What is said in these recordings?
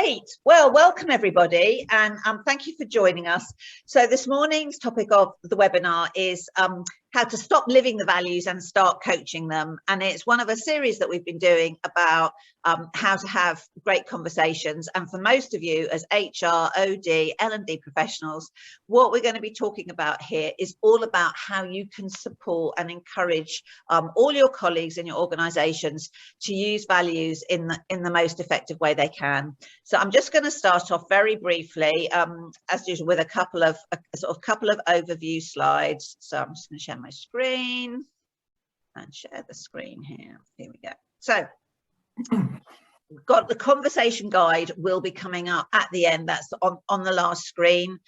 Great. Well, welcome everybody, and thank you for joining us. So this morning's topic of the webinar is how to stop living the values and start coaching them. And it's one of a series that we've been doing about how to have great conversations. And for most of you as HR, OD, L&D professionals, what we're going to be talking about here is all about how you can support and encourage all your colleagues in your organizations to use values in the most effective way they can. So I'm just going to start off very briefly, as usual, with a couple of overview slides. So I'm just going to share my screen and share the screen here. Here we go. So we've got the conversation guide will be coming up at the end. That's on the last screen.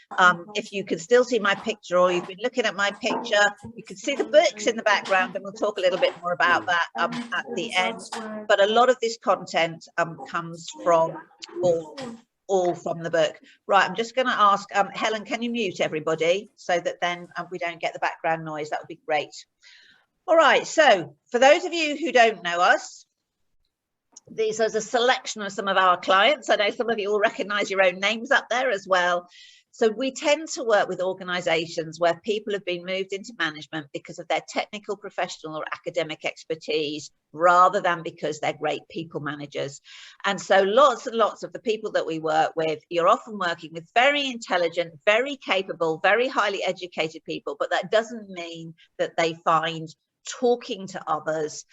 If you can still see my picture, or you've been looking at my picture, you can see the books in the background, and we'll talk a little bit more about that at the end. But a lot of this content comes from all from the book. Right, I'm just going to ask Helen, can you mute everybody so that then we don't get the background noise? That would be great. All right, so for those of you who don't know us, these are a selection of some of our clients. I know some of you will recognize your own names up there as well. So we tend to work with organizations where people have been moved into management because of their technical, professional or academic expertise, rather than because they're great people managers. And so lots and lots of the people that we work with, you're often working with very intelligent, very capable, very highly educated people, but that doesn't mean that they find talking to others,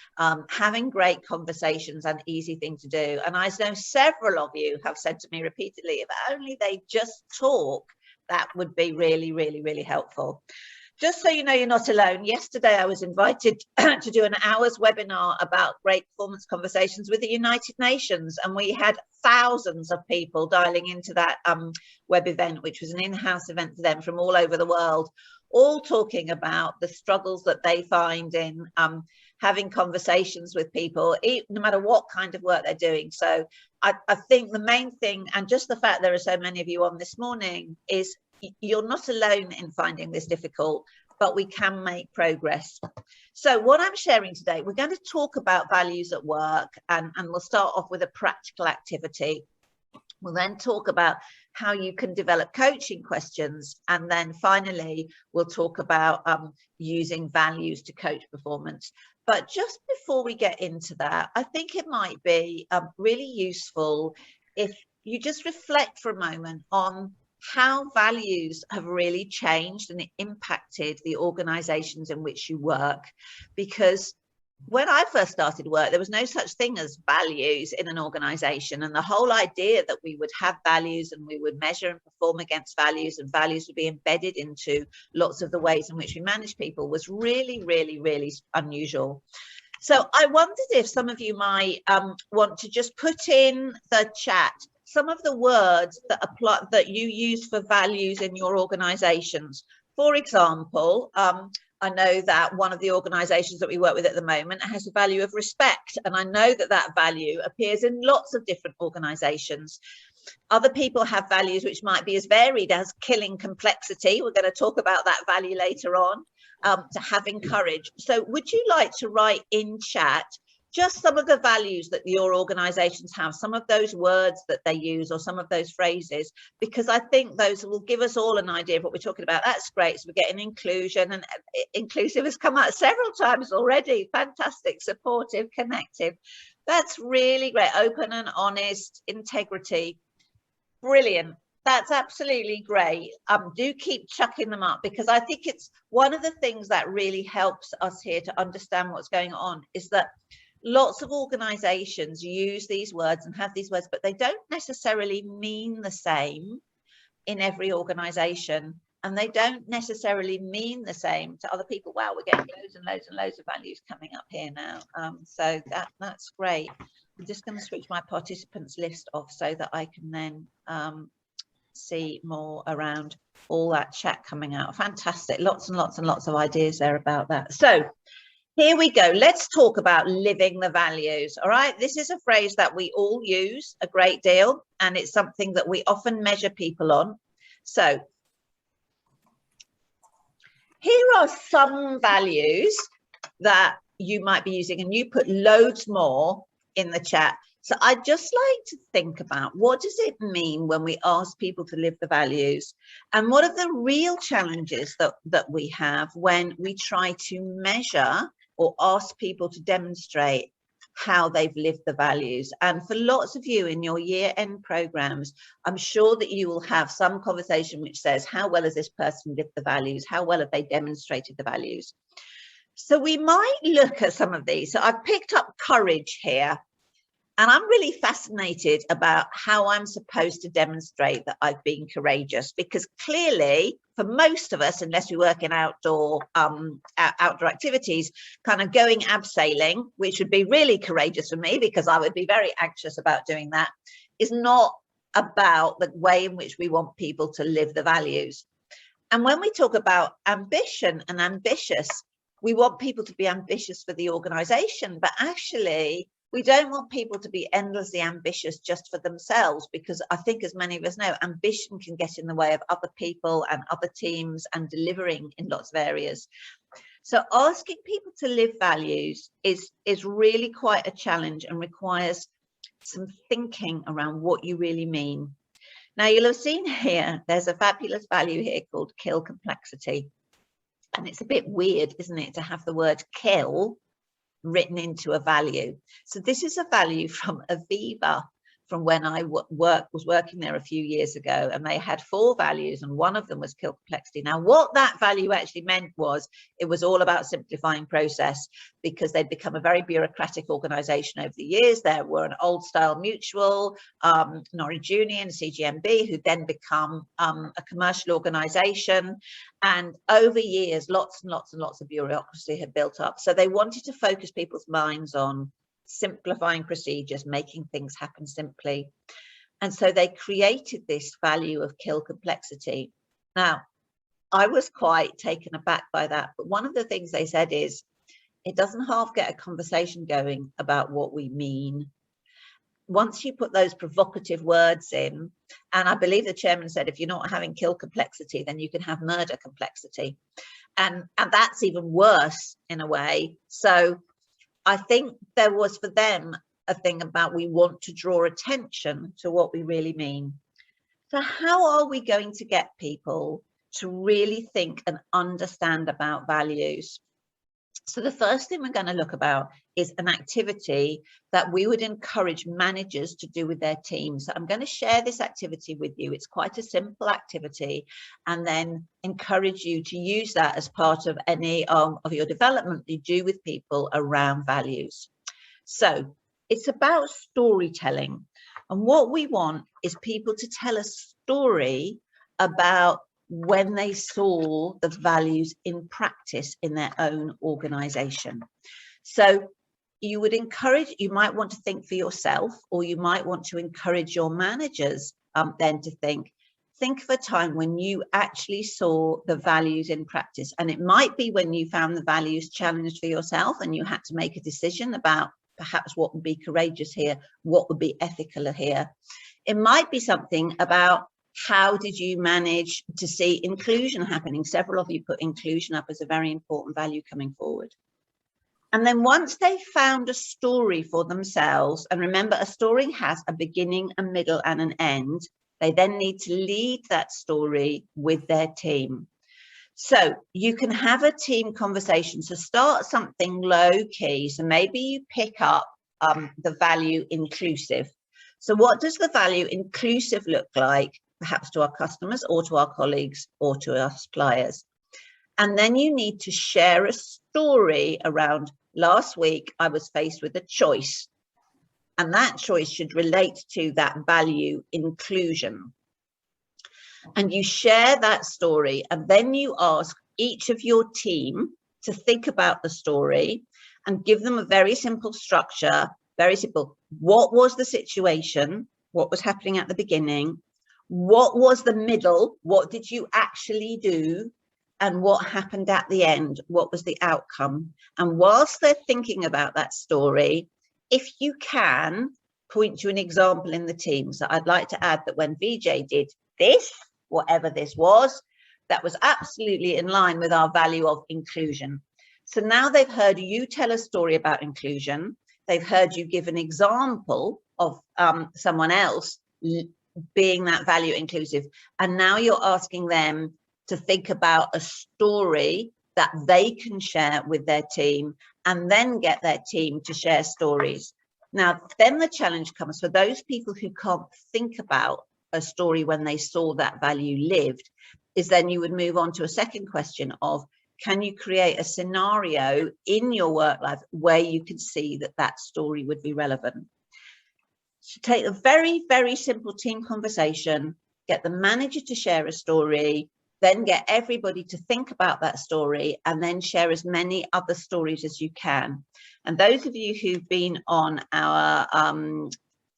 having great conversations, an easy thing to do. And I know several of you have said to me repeatedly, if only they just talk, that would be really, really, really helpful. Just so you know, you're not alone. Yesterday, I was invited to do an hour's webinar about great performance conversations with the United Nations. And we had thousands of people dialing into that web event, which was an in-house event for them from all over the world, all talking about the struggles that they find in having conversations with people, no matter what kind of work they're doing. So I think the main thing, and just the fact there are so many of you on this morning, is you're not alone in finding this difficult, but we can make progress. So what I'm sharing today, we're going to talk about values at work, and we'll start off with a practical activity. We'll then talk about how you can develop coaching questions. And then finally, we'll talk about using values to coach performance. But just before we get into that, I think it might be really useful if you just reflect for a moment on how values have really changed and impacted the organizations in which you work. Because when I first started work, there was no such thing as values in an organization. And the whole idea that we would have values and we would measure and perform against values, and values would be embedded into lots of the ways in which we manage people, was really, really, really unusual. So I wondered if some of you might want to just put in the chat some of the words that apply, that you use for values in your organizations. For example, I know that one of the organizations that we work with at the moment has a value of respect. And I know that that value appears in lots of different organizations. Other people have values which might be as varied as killing complexity. We're going to talk about that value later on, to having courage. So would you like to write in chat just some of the values that your organizations have, some of those words that they use, or some of those phrases, because I think those will give us all an idea of what we're talking about. That's great. So we're getting inclusion, and inclusive has come out several times already. Fantastic, supportive, connective. That's really great. Open and honest, integrity. Brilliant. That's absolutely great. Do keep chucking them up, because I think it's one of the things that really helps us here to understand what's going on, is that lots of organizations use these words and have these words, but they don't necessarily mean the same in every organization, and they don't necessarily mean the same to other people. Wow, we're getting loads and loads and loads of values coming up here now. So that's great. I'm just going to switch my participants list off so that I can then see more around all that chat coming out. Fantastic. Lots and lots and lots of ideas there about that. So here we go. Let's talk about living the values. All right. This is a phrase that we all use a great deal, and it's something that we often measure people on. So here are some values that you might be using, and you put loads more in the chat. So I'd just like to think about, what does it mean when we ask people to live the values? And what are the real challenges that we have when we try to measure or ask people to demonstrate how they've lived the values? And for lots of you in your year-end programs, I'm sure that you will have some conversation which says, how well has this person lived the values? How well have they demonstrated the values? So we might look at some of these. So I've picked up courage here. And I'm really fascinated about how I'm supposed to demonstrate that I've been courageous, because clearly for most of us, unless we work in outdoor activities, kind of going abseiling, which would be really courageous for me because I would be very anxious about doing that, is not about the way in which we want people to live the values. And when we talk about ambition and ambitious, we want people to be ambitious for the organization, but actually we don't want people to be endlessly ambitious just for themselves, because I think, as many of us know, ambition can get in the way of other people and other teams and delivering in lots of areas. So asking people to live values is really quite a challenge and requires some thinking around what you really mean. Now, you'll have seen here, there's a fabulous value here called kill complexity. And it's a bit weird, isn't it, to have the word kill written into a value. So this is a value from Aviva, from when I was working there a few years ago, and they had 4 values, and one of them was kill complexity. Now, what that value actually meant was it was all about simplifying process, because they'd become a very bureaucratic organization over the years. There were an old style mutual, Norwich Union, CGMB, who then become a commercial organization. And over years, lots and lots and lots of bureaucracy had built up. So they wanted to focus people's minds on simplifying procedures, making things happen simply. And so they created this value of kill complexity. Now, I was quite taken aback by that. But one of the things they said is, it doesn't half get a conversation going about what we mean. Once you put those provocative words in, and I believe the chairman said, if you're not having kill complexity, then you can have murder complexity. And that's even worse in a way. So I think there was for them a thing about, we want to draw attention to what we really mean. So how are we going to get people to really think and understand about values? So the first thing we're going to look about is an activity that we would encourage managers to do with their teams. So I'm going to share this activity with you. It's quite a simple activity, and then encourage you to use that as part of any of your development you do with people around values. So it's about storytelling. And what we want is people to tell a story about when they saw the values in practice in their own organization. So you would encourage, you might want to think for yourself, or you might want to encourage your managers then to think of a time when you actually saw the values in practice. And it might be when you found the values challenged for yourself and you had to make a decision about perhaps what would be courageous here, what would be ethical here. It might be something about, how did you manage to see inclusion happening? Several of you put inclusion up as a very important value coming forward. And then once they found a story for themselves, and remember, a story has a beginning, a middle, and an end, they then need to lead that story with their team. So you can have a team conversation. So start something low key. So maybe you pick up the value inclusive. So what does the value inclusive look like, perhaps to our customers or to our colleagues or to our suppliers? And then you need to share a story around, last week I was faced with a choice, and that choice should relate to that value inclusion. And you share that story, and then you ask each of your team to think about the story and give them a very simple structure, very simple. What was the situation? What was happening at the beginning? What was the middle? What did you actually do? And what happened at the end? What was the outcome? And whilst they're thinking about that story, if you can, point to an example in the team. So I'd like to add that when VJ did this, whatever this was, that was absolutely in line with our value of inclusion. So now they've heard you tell a story about inclusion. They've heard you give an example of someone else being that value inclusive. And now you're asking them to think about a story that they can share with their team and then get their team to share stories. Now, then the challenge comes for those people who can't think about a story when they saw that value lived, is then you would move on to a second question of, can you create a scenario in your work life where you can see that that story would be relevant? So take a very, very simple team conversation, get the manager to share a story, then get everybody to think about that story, and then share as many other stories as you can. And those of you who've been on our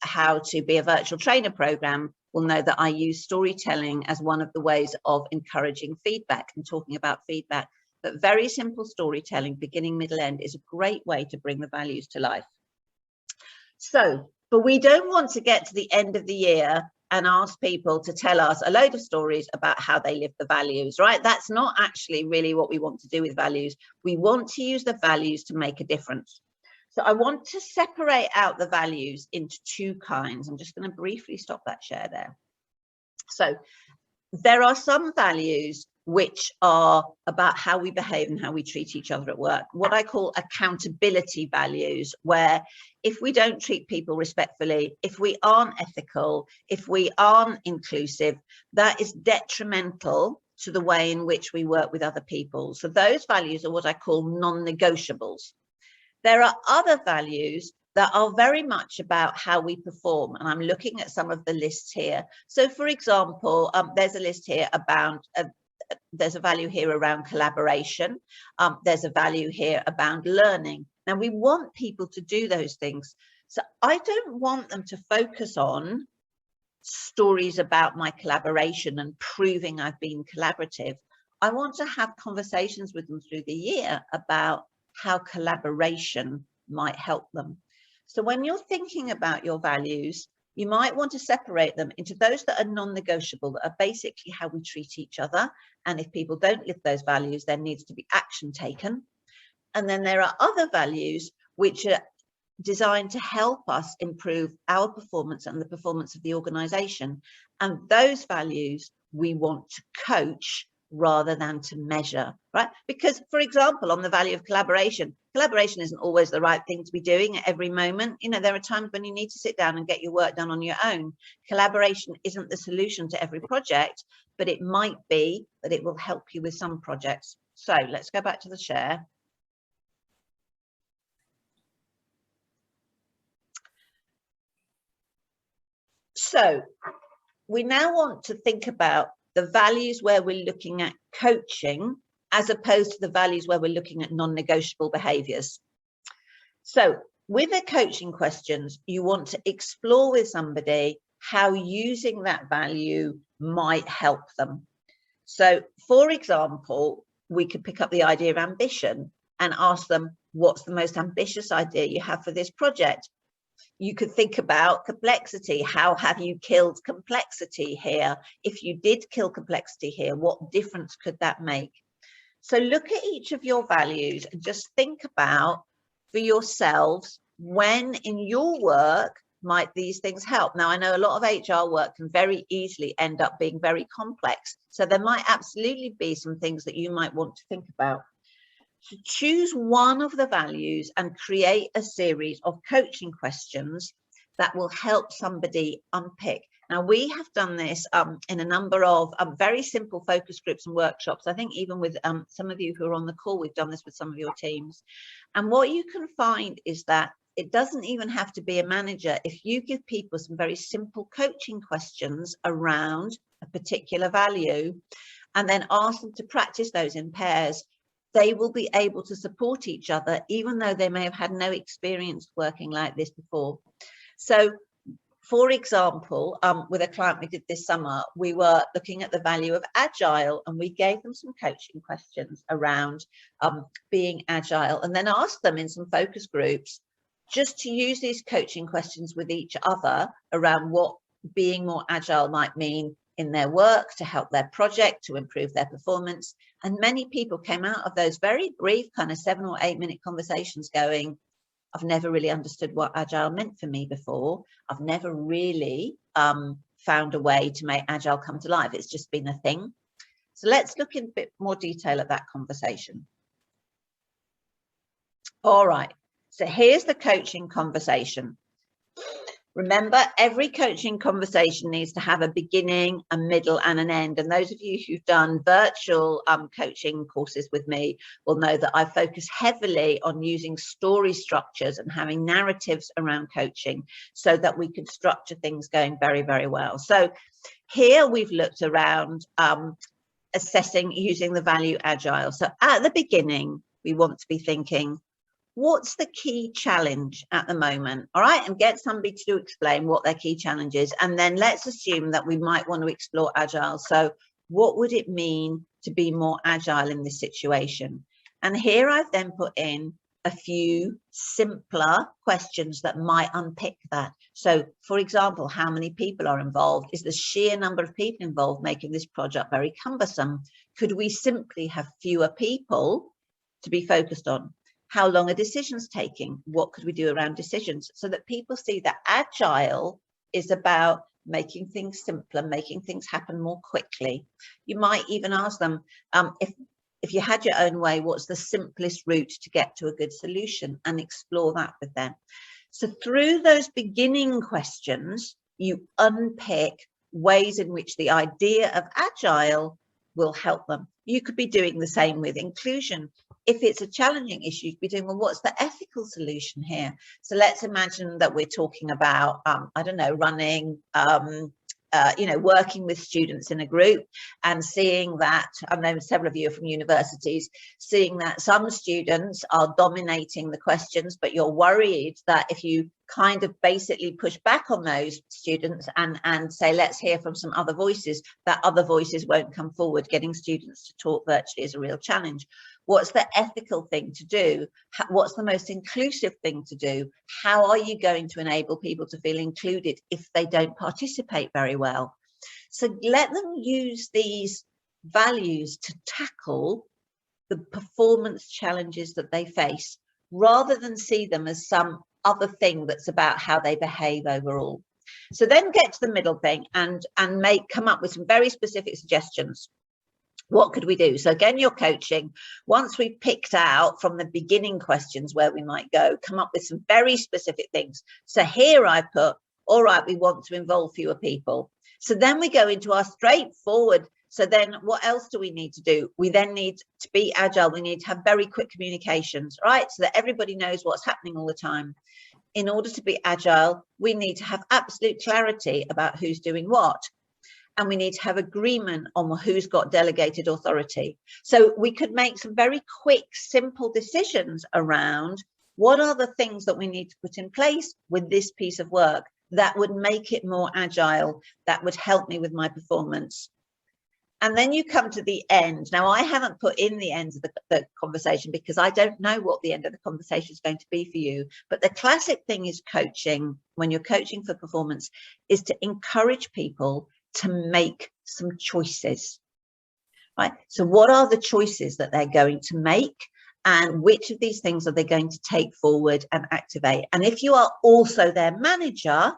How to Be a Virtual Trainer program will know that I use storytelling as one of the ways of encouraging feedback and talking about feedback. But very simple storytelling, beginning, middle, end, is a great way to bring the values to life. So, but we don't want to get to the end of the year and ask people to tell us a load of stories about how they live the values, right? That's not actually really what we want to do with values. We want to use the values to make a difference. So I want to separate out the values into two kinds. I'm just going to briefly stop that share there. So there are some values which are about how we behave and how we treat each other at work, what I call accountability values, where if we don't treat people respectfully, if we aren't ethical, if we aren't inclusive, that is detrimental to the way in which we work with other people. So those values are what I call non-negotiables. There are other values that are very much about how we perform. And I'm looking at some of the lists here. So for example, there's a list here about, there's a value here around collaboration. There's a value here about learning. Now we want people to do those things. So I don't want them to focus on stories about my collaboration and proving I've been collaborative. I want to have conversations with them through the year about how collaboration might help them. So when you're thinking about your values, you might want to separate them into those that are non-negotiable, that are basically how we treat each other. And if people don't live those values, there needs to be action taken. And then there are other values which are designed to help us improve our performance and the performance of the organization. And those values we want to coach rather than to measure, right? Because, for example, on the value of collaboration, collaboration isn't always the right thing to be doing at every moment. You know, there are times when you need to sit down and get your work done on your own. Collaboration isn't the solution to every project, but it might be that it will help you with some projects. So let's go back to the share. So we now want to think about the values where we're looking at coaching as opposed to the values where we're looking at non-negotiable behaviors. So with the coaching questions, you want to explore with somebody how using that value might help them. So for example, we could pick up the idea of ambition and ask them, what's the most ambitious idea you have for this project? You could think about complexity. How have you killed complexity here? If you did kill complexity here, what difference could that make? So look at each of your values and just think about for yourselves, when in your work might these things help? Now, I know a lot of HR work can very easily end up being very complex. So there might absolutely be some things that you might want to think about. So choose one of the values and create a series of coaching questions that will help somebody unpick. Now, we have done this in a number of very simple focus groups and workshops. I think even with some of you who are on the call, we've done this with some of your teams. And what you can find is that it doesn't even have to be a manager. If you give people some very simple coaching questions around a particular value and then ask them to practice those in pairs, they will be able to support each other, even though they may have had no experience working like this before. So, for example, with a client we did this summer, we were looking at the value of agile, and we gave them some coaching questions around being agile, and then asked them in some focus groups just to use these coaching questions with each other around what being more agile might mean in their work, to help their project, to improve their performance. And many people came out of those very brief kind of 7 or 8 minute conversations going, I've never really understood what agile meant for me before. I've never really found a way to make agile come to life. It's just been a thing. So let's look in a bit more detail at that conversation. All right, so here's the coaching conversation. Remember, every coaching conversation needs to have a beginning, a middle, and an end. And those of you who've done virtual coaching courses with me will know that I focus heavily on using story structures and having narratives around coaching so that we can structure things going very, very well. So here we've looked around assessing using the value agile. So at the beginning, we want to be thinking, what's the key challenge at the moment? All right, and get somebody to explain what their key challenge is. And then let's assume that we might want to explore agile. So what would it mean to be more agile in this situation? And here I've then put in a few simpler questions that might unpick that. So for example, how many people are involved? Is the sheer number of people involved making this project very cumbersome? Could we simply have fewer people to be focused on? How long are decisions taking? What could we do around decisions? So that people see that agile is about making things simpler, making things happen more quickly. You might even ask them, if you had your own way, what's the simplest route to get to a good solution, and explore that with them. So through those beginning questions, you unpick ways in which the idea of agile will help them. You could be doing the same with inclusion. If it's a challenging issue, you'd be doing, well, what's the ethical solution here? So let's imagine that we're talking about, I don't know, running, working with students in a group and seeing that, I know several of you are from universities, seeing that some students are dominating the questions, but you're worried that if you kind of basically push back on those students and say, let's hear from some other voices, that other voices won't come forward. Getting students to talk virtually is a real challenge. What's the ethical thing to do? What's the most inclusive thing to do? How are you going to enable people to feel included if they don't participate very well? So let them use these values to tackle the performance challenges that they face, rather than see them as some other thing that's about how they behave overall. So then get to the middle thing and come up with some very specific suggestions. What could we do? So again, you're coaching. Once we've picked out from the beginning questions where we might go, come up with some very specific things. So here I put, all right, we want to involve fewer people. So then we go into our straightforward. So then what else do we need to do? We then need to be agile. We need to have very quick communications, right? So that everybody knows what's happening all the time. In order to be agile, we need to have absolute clarity about who's doing what. And we need to have agreement on who's got delegated authority. So we could make some very quick, simple decisions around what are the things that we need to put in place with this piece of work that would make it more agile, that would help me with my performance. And then you come to the end. Now, I haven't put in the end of the conversation because I don't know what the end of the conversation is going to be for you. But the classic thing is coaching, when you're coaching for performance, is to encourage people to make some choices, right? So what are the choices that they're going to make, and which of these things are they going to take forward and activate? And if you are also their manager,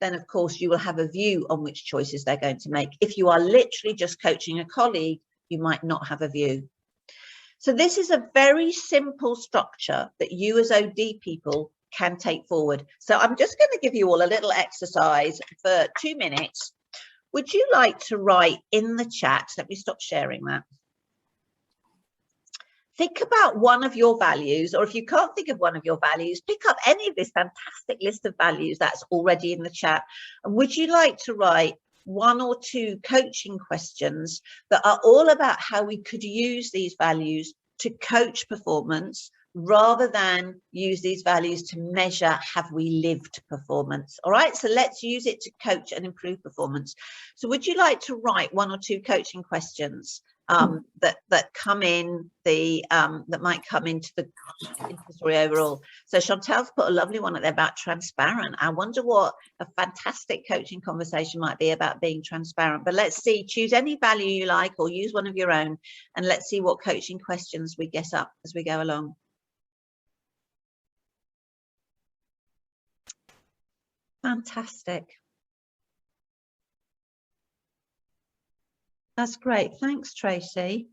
then of course you will have a view on which choices they're going to make. If you are literally just coaching a colleague, you might not have a view. So this is a very simple structure that you as OD people can take forward. So I'm just going to give you all a little exercise for 2 minutes. Would you like to write in the chat? Let me stop sharing that. Think about one of your values, or if you can't think of one of your values, pick up any of this fantastic list of values that's already in the chat. And would you like to write 1 or 2 coaching questions that are all about how we could use these values to coach performance, rather than use these values to measure, have we lived performance? All right, so let's use it to coach and improve performance. So would you like to write 1 or 2 coaching questions that come in the that might come into the story overall? So Chantel's put a lovely one there about transparent. I wonder what a fantastic coaching conversation might be about being transparent. But let's see, choose any value you like or use one of your own, and let's see what coaching questions we get up as we go along. Fantastic. That's great. Thanks, Tracy.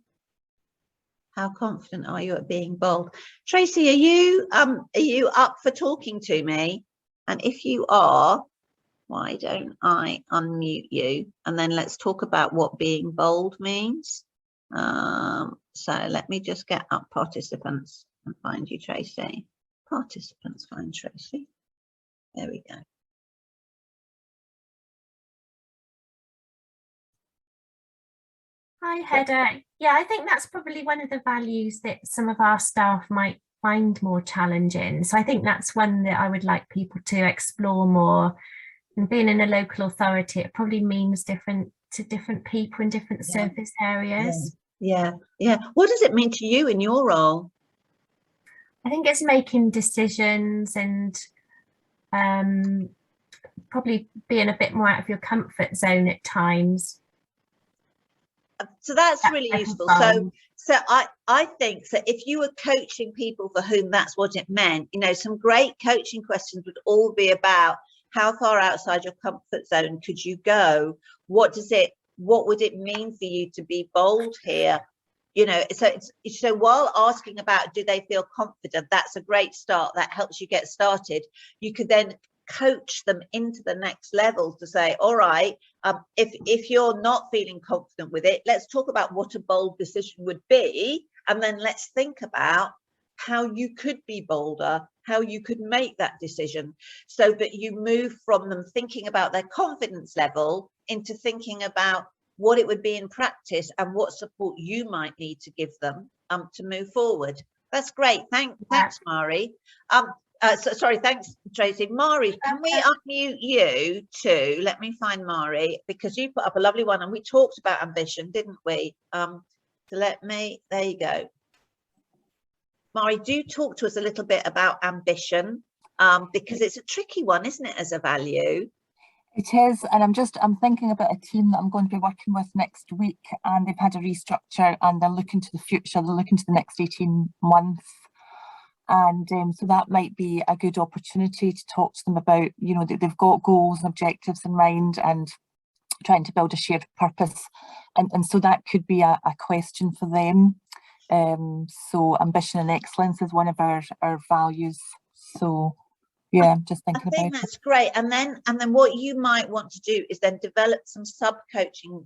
How confident are you at being bold? Tracy, are you up for talking to me? And if you are, why don't I unmute you? And then let's talk about what being bold means. So let me just get up participants and find you, Tracy. Participants, find Tracy. There we go. Hi, Hedda. Yeah, I think that's probably one of the values that some of our staff might find more challenging. So I think that's one that I would like people to explore more. And being in a local authority, it probably means different to different people in different service areas. Yeah. What does it mean to you in your role? I think it's making decisions and probably being a bit more out of your comfort zone at times. So that's really useful. So I think that if you were coaching people for whom that's what it meant, you know, some great coaching questions would all be about how far outside your comfort zone could you go? What would it mean for you to be bold here? You know, so while asking about do they feel confident, that's a great start. That helps you get started. You could then coach them into the next level to say, all right, if you're not feeling confident with it, let's talk about what a bold decision would be, and then let's think about how you could be bolder, how you could make that decision, so that you move from them thinking about their confidence level into thinking about what it would be in practice and what support you might need to give them to move forward. That's great. Thanks, Mari. Sorry, thanks, Tracy. Mari, can we unmute you too? Let me find Mari, because you put up a lovely one and we talked about ambition, didn't we? So there you go. Mari, do talk to us a little bit about ambition, because it's a tricky one, isn't it, as a value? It is, and I'm thinking about a team that I'm going to be working with next week, and they've had a restructure and they're looking to the future, they're looking to the next 18 months. And so that might be a good opportunity to talk to them about, you know, they've got goals and objectives in mind and trying to build a shared purpose. And so that could be a question for them. So ambition and excellence is one of our values. So yeah, just thinking about it. I think that's great. And then what you might want to do is then develop some sub-coaching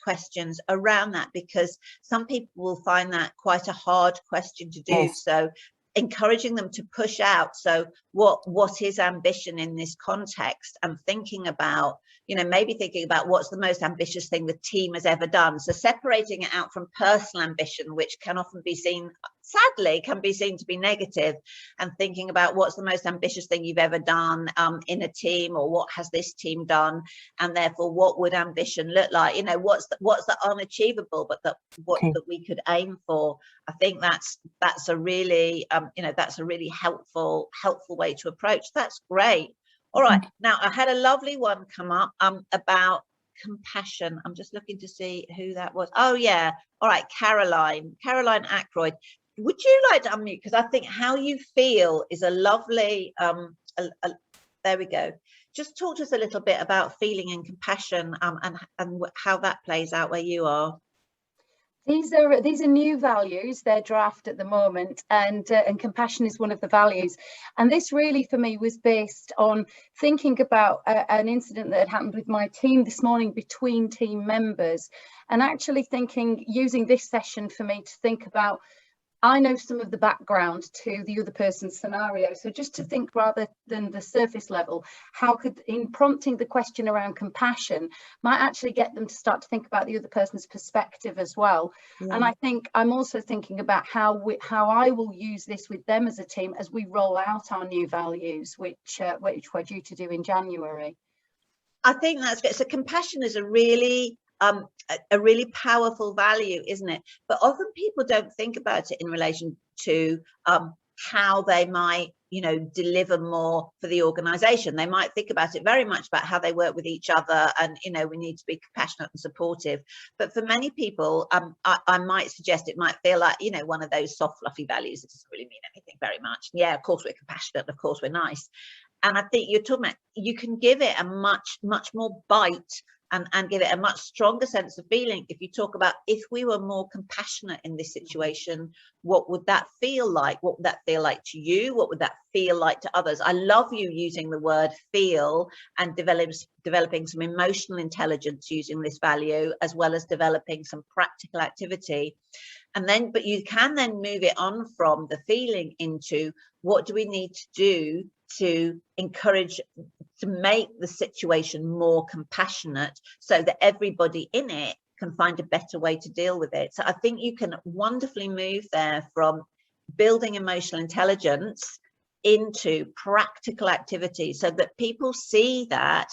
questions around that, because some people will find that quite a hard question to do. Yes. So encouraging them to push out. So what is ambition in this context, and thinking about, you know, maybe thinking about what's the most ambitious thing the team has ever done. So separating it out from personal ambition, which can often be seen, sadly, can be seen to be negative, and thinking about what's the most ambitious thing you've ever done in a team, or what has this team done, and therefore what would ambition look like? You know, what's the unachievable, but that we could aim for. I think that's a really you know, that's a really helpful way to approach. That's great. All right, now I had a lovely one come up about compassion. I'm just looking to see who that was. Oh yeah, all right, Caroline Ackroyd. Would you like to unmute, because I think how you feel is a lovely there we go. Just talk to us a little bit about feeling and compassion, and how that plays out where you are. These are new values. They're draft at the moment, and compassion is one of the values. And this really, for me, was based on thinking about an incident that had happened with my team this morning between team members, and actually using this session for me to think about, I know some of the background to the other person's scenario. So just to think rather than the surface level, how could, in prompting the question around compassion, might actually get them to start to think about the other person's perspective as well. Yeah. And I think I'm also thinking about how I will use this with them as a team as we roll out our new values, which we're due to do in January. I think that's good. So compassion is a really powerful value, isn't it? But often people don't think about it in relation to how they might, you know, deliver more for the organization. They might think about it very much about how they work with each other, and, you know, we need to be compassionate and supportive. But for many people, I might suggest it might feel like, you know, one of those soft, fluffy values that doesn't really mean anything very much. Yeah, of course we're compassionate, of course we're nice. And I think you're talking about, you can give it a much more bite and give it a much stronger sense of feeling if you talk about, if we were more compassionate in this situation, what would that feel like? What would that feel like to you? What would that feel like to others? I love you using the word feel and developing some emotional intelligence using this value, as well as developing some practical activity. And then, but you can then move it on from the feeling into, what do we need to do to encourage, to make the situation more compassionate, so that everybody in it can find a better way to deal with it. So I think you can wonderfully move there from building emotional intelligence into practical activity, so that people see that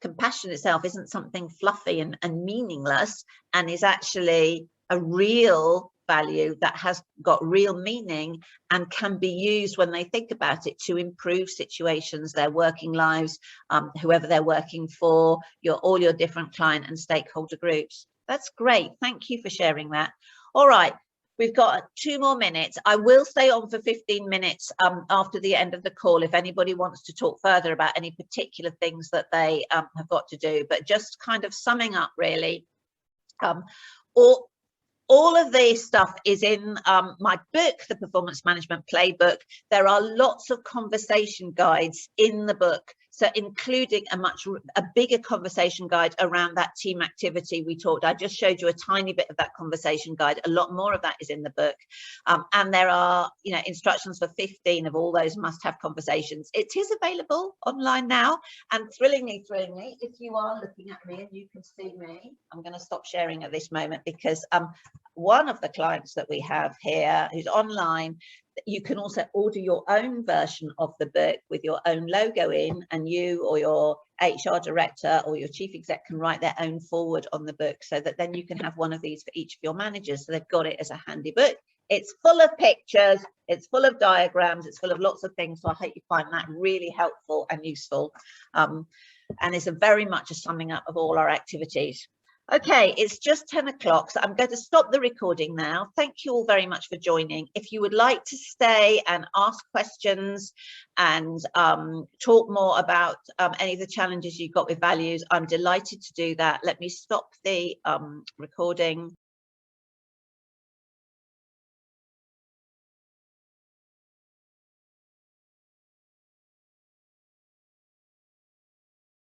compassion itself isn't something fluffy and meaningless, and is actually a real value that has got real meaning and can be used when they think about it to improve situations, their working lives, whoever they're working for, all your different client and stakeholder groups. That's great. Thank you for sharing that. All right, we've got 2 more minutes. I will stay on for 15 minutes after the end of the call if anybody wants to talk further about any particular things that they have got to do. But just kind of summing up, really, all of this stuff is in my book, The Performance Management Playbook. There are lots of conversation guides in the book, so including a bigger conversation guide around that team activity we talked. I just showed you a tiny bit of that conversation guide. A lot more of that is in the book, and there are, you know, instructions for 15 of all those must-have conversations. It is available online now, and thrillingly, if you are looking at me and you can see me, I'm going to stop sharing at this moment, because one of the clients that we have here who's online, you can also order your own version of the book with your own logo in, and you or your HR director or your chief exec can write their own forward on the book, so that then you can have one of these for each of your managers, so they've got it as a handy book. It's full of pictures, it's full of diagrams, it's full of lots of things, so I hope you find that really helpful and useful, and it's very much a summing up of all our activities. Okay, it's just 10 o'clock, so I'm going to stop the recording now. Thank you all very much for joining. If you would like to stay and ask questions and talk more about any of the challenges you've got with values, I'm delighted to do that. Let me stop the recording.